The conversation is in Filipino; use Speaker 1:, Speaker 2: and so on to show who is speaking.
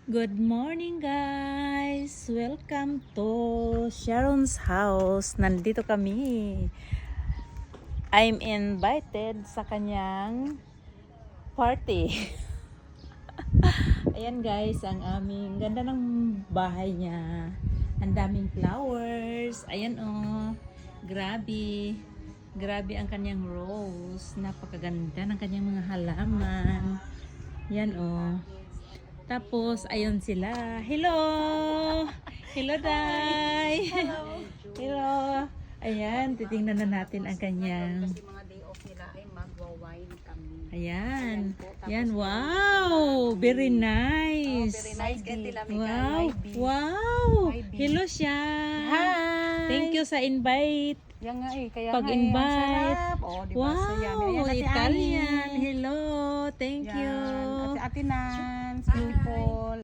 Speaker 1: Good morning guys! Welcome to Sharon's house. Nandito kami. I'm invited sa kanyang party. Ayan guys, ang aming ganda ng bahay niya. Ang daming flowers. Ayan oh. Grabe. Grabe ang kanyang rose. Napakaganda ng kanyang mga halaman. Yan oh. Tapos, ayun sila. Hello! Hello, Day!
Speaker 2: Hello.
Speaker 1: Hello! Ayan, titingnan na natin ang kanyang...
Speaker 2: Kasi mga day off nila ay magwa-wine kami.
Speaker 1: Ayan.
Speaker 2: Po,
Speaker 1: Yan,
Speaker 2: tapos
Speaker 1: wow! Very nice!
Speaker 2: very nice. Ganti lang
Speaker 1: Wow! Wow! Hello siya!
Speaker 2: Hi!
Speaker 1: Thank you sa invite.
Speaker 2: Yan nga eh. Kaya
Speaker 1: Pag-invite.
Speaker 2: nga eh. Ang sarap. Oh, diba? So, yummy.
Speaker 1: Wow!
Speaker 2: Ayan, Ate
Speaker 1: Italian.
Speaker 2: Annie.
Speaker 1: Hello! Thank you!
Speaker 2: Yan. Ate Nance. Beautiful.